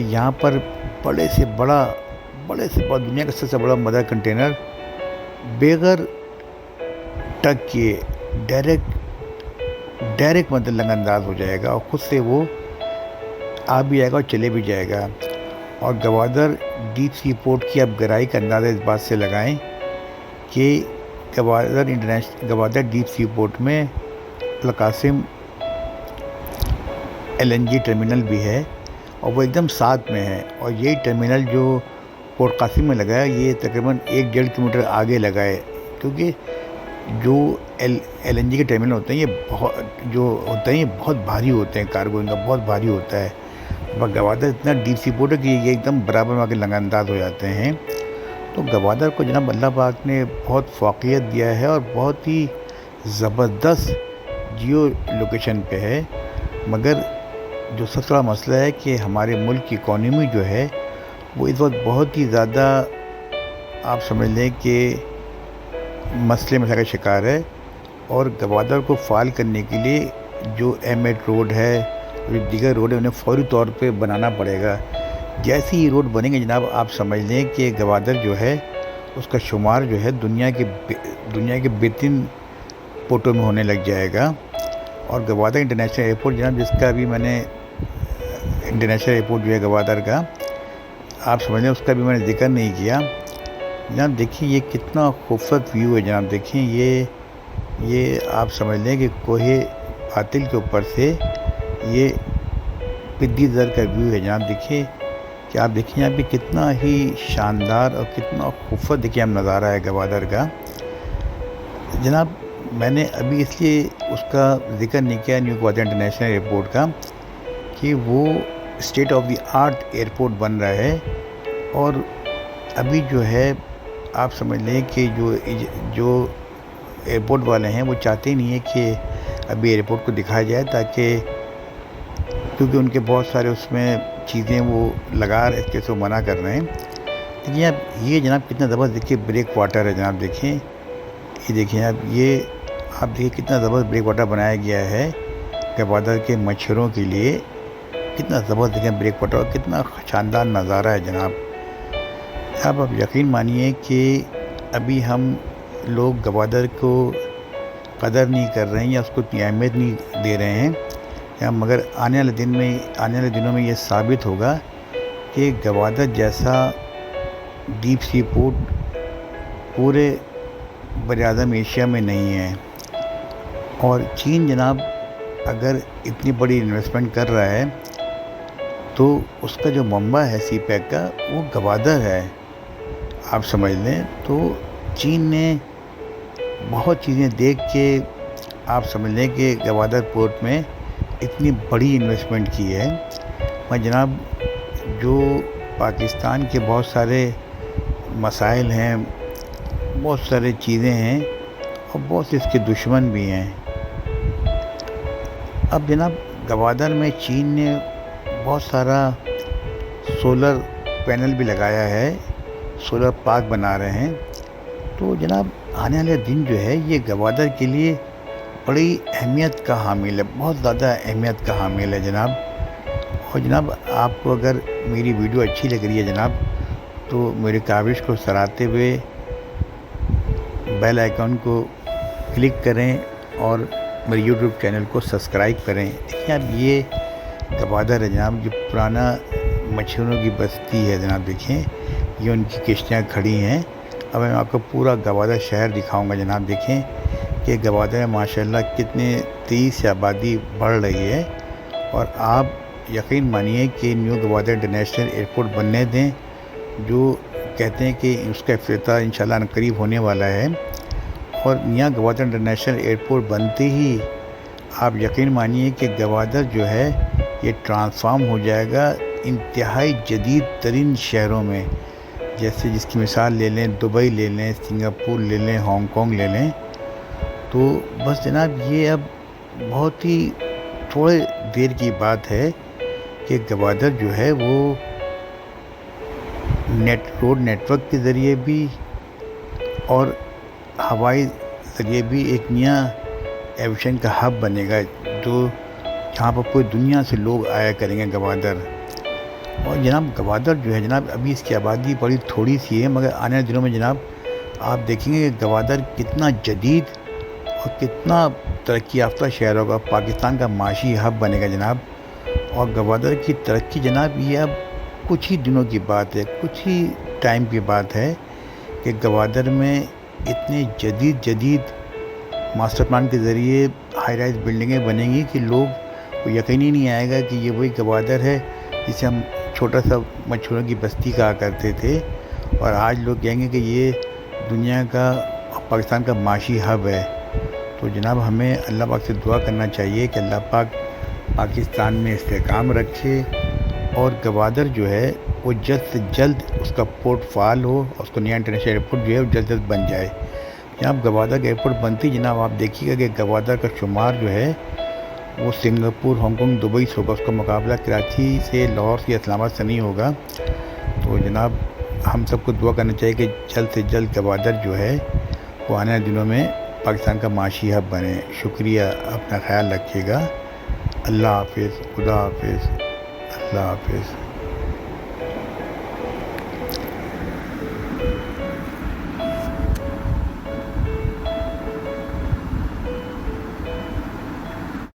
کہ یہاں پر بڑے سے بڑا دنیا کا سب سے بڑا مدر کنٹینر بغیر ٹک کیے ڈائریکٹ مطلب لنگر انداز ہو جائے گا اور خود سے وہ آ بھی جائے گا اور چلے بھی جائے گا. اور گوادر ڈیپ سی پورٹ کی آپ گہرائی کا اندازہ اس بات سے لگائیں کہ گوادر ڈیپ سی پورٹ میں القاسم LNG ٹرمینل بھی ہے اور وہ ایک دم ساتھ میں ہے. اور یہی ٹرمینل جو پورٹ قاسم میں لگا ہے یہ تقریباً 1-1.5 کلومیٹر آگے لگا ہے, کیونکہ جو LNG کے ٹرمینل ہوتے ہیں یہ بہت بھاری ہوتے ہیں, کارگو ان کا بہت بھاری ہوتا ہے. گوادر اتنا ڈیپ سی پورٹ ہے کہ یہ ایک دم برابر میں آ کے لنگر انداز ہو جاتے ہیں. تو گوادر کو جناب اللہ پاک نے بہت فوقیت دیا ہے اور بہت ہی زبردست جیو لوکیشن پہ ہے. مگر جو سب سے بڑا مسئلہ ہے کہ ہمارے ملک کی اکانومی جو ہے وہ اس وقت بہت ہی زیادہ آپ سمجھ لیں کہ مسئلے کا شکار ہے. اور گوادر کو فعال کرنے کے لیے جو M8 روڈ ہے اور دیگر روڈ ہے انہیں فوری طور پہ بنانا پڑے گا. جیسے ہی روڈ بنیں گے جناب آپ سمجھ لیں کہ گوادر جو ہے اس کا شمار جو ہے دنیا کے بہترین پورٹوں میں ہونے لگ جائے گا. اور گوادر انٹرنیشنل ایئرپورٹ جناب جس کا بھی میں نے انٹرنیشنل ایئرپورٹ جو ہے گوادر کا آپ سمجھ لیں اس کا بھی میں نے ذکر نہیں کیا. جناب دیکھیں یہ کتنا خوبصورت ویو ہے. جناب دیکھیں یہ آپ سمجھ لیں کہ کوہ پاتل کے اوپر سے یہ پدی در کا ویو ہے. جناب دیکھیے کہ آپ دیکھیں یہاں پہ کتنا ہی شاندار اور کتنا خوبصورت دیکھیے ہم نظارہ ہے گوادر کا. جناب میں نے ابھی اس لیے اس کا ذکر نہیں کیا نیو گوادر انٹرنیشنل ایئرپورٹ کا کہ وہ state of the art airport بن رہا ہے. اور ابھی جو ہے آپ سمجھ لیں کہ جو ایئرپورٹ والے ہیں وہ چاہتے ہی نہیں ہیں کہ ابھی ایئرپورٹ کو دکھایا جائے تاکہ کیونکہ ان کے بہت سارے اس میں چیزیں وہ لگا رہے اس کے منع کر رہے ہیں. لیکن اب یہ جناب کتنا زبردست دیکھیے بریک واٹر ہے. جناب دیکھیں یہ دیکھیں آپ دیکھیں کتنا زبردست بریک واٹر بنایا گیا ہے گوادر کے مچھروں کے لیے. کتنا زبردست دیکھیں بریک واٹر اور کتنا شاندار نظارہ ہے جناب. آپ یقین مانیے کہ ابھی ہم لوگ گوادر کو قدر نہیں کر رہے ہیں یا اس کو اتنی اہمیت نہیں دے رہے ہیں, مگر آنے والے دنوں میں یہ ثابت ہوگا کہ گوادر جیسا ڈیپ سی پورٹ پورے براعظم ایشیا میں نہیں ہے. اور چین جناب اگر اتنی بڑی انویسٹمنٹ کر رہا ہے تو اس کا جو منبع ہے سی پیک کا وہ گوادر ہے. آپ سمجھ لیں تو چین نے بہت چیزیں دیکھ کے آپ سمجھ لیں کہ گوادر پورٹ میں اتنی بڑی انویسٹمنٹ کی ہے. میں جناب جو پاکستان کے بہت سارے مسائل ہیں, بہت سارے چیزیں ہیں اور بہت سے اس کے دشمن بھی ہیں. اب جناب گوادر میں چین نے بہت سارا سولر پینل بھی لگایا ہے, سولر پارک بنا رہے ہیں. تو جناب آنے والے دن جو ہے یہ گوادر کے لیے بڑی اہمیت کا حامل ہے, بہت زیادہ اہمیت کا حامل ہے جناب. اور جناب آپ کو اگر میری ویڈیو اچھی لگ رہی ہے جناب تو میری کاوش کو سراہتے ہوئے بیل آئیکن کو کلک کریں اور میرے یوٹیوب چینل کو سبسکرائب کریں. دیکھیں اب یہ گوادر ہے جناب جو پرانا مچھروں کی بستی ہے. جناب دیکھیں یہ ان کی کشتیاں کھڑی ہیں. اب میں آپ کو پورا گوادر شہر دکھاؤں گا. جناب دیکھیں کہ گوادر ماشاءاللہ کتنے تیز سے آبادی بڑھ رہی ہے. اور آپ یقین مانیے کہ نیو گوادر انٹرنیشنل ایئرپورٹ بننے دیں, جو کہتے ہیں کہ اس کا افتتاح انشاءاللہ قریب ہونے والا ہے. اور نیو گوادر انٹرنیشنل ایئرپورٹ بنتے ہی آپ یقین مانیے کہ گوادر جو ہے یہ ٹرانسفارم ہو جائے گا انتہائی جدید ترین شہروں میں. جیسے جس کی مثال لے لیں دبئی لے لیں, سنگاپور لے لیں, ہانگ کانگ لے لیں. تو بس جناب یہ اب بہت ہی تھوڑے دیر کی بات ہے کہ گوادر جو ہے وہ روڈ نیٹ ورک کے ذریعے بھی اور ہوائی ذریعے بھی ایک نیا ایویشن کا ہب بنے گا, جو جہاں پر پوری دنیا سے لوگ آیا کریں گے گوادر. اور جناب گوادر جو ہے جناب ابھی اس کی آبادی بڑی تھوڑی سی ہے، مگر آنے والے دنوں میں جناب آپ دیکھیں گے کہ گوادر کتنا جدید اور کتنا ترقی یافتہ شہر ہوگا، پاکستان کا معاشی ہب بنے گا جناب۔ اور گوادر کی ترقی جناب یہ اب کچھ ہی دنوں کی بات ہے، کچھ ہی ٹائم کی بات ہے کہ گوادر میں اتنے جدید ماسٹر پلان کے ذریعے ہائی رائز بلڈنگیں بنیں گی کہ لوگ کو یقین ہی نہیں آئے گا کہ یہ وہی گوادر ہے جسے ہم چھوٹا سا مچھوروں کی بستی کہا کرتے تھے، اور آج لوگ کہیں گے کہ یہ دنیا کا پاکستان کا معاشی ہب ہے۔ تو جناب ہمیں اللہ پاک سے دعا کرنا چاہیے کہ اللہ پاک پاکستان میں استحکام رکھے، اور گوادر جو ہے وہ جلد سے جلد اس کا پورٹ فعال ہو، اور اس کو نیا انٹرنیشنل ایئرپورٹ جو ہے وہ جلد سے جلد بن جائے۔ جناب گوادر کا ایئرپورٹ بنتی جناب آپ دیکھیے گا کہ گوادر کا شمار جو ہے وہ سنگاپور، ہانگ کانگ، دبئی سے ہوگا، اس کا مقابلہ کراچی سے، لاہور سے، اسلام آباد سے نہیں ہوگا۔ تو جناب ہم سب کو دعا کرنا چاہیے کہ جلد سے جلد گوادر جو ہے وہ آنے والے دنوں میں پاکستان کا معاشی ہب بنے۔ شکریہ، اپنا خیال رکھیے گا۔ اللہ حافظ، خدا حافظ، اللہ حافظ۔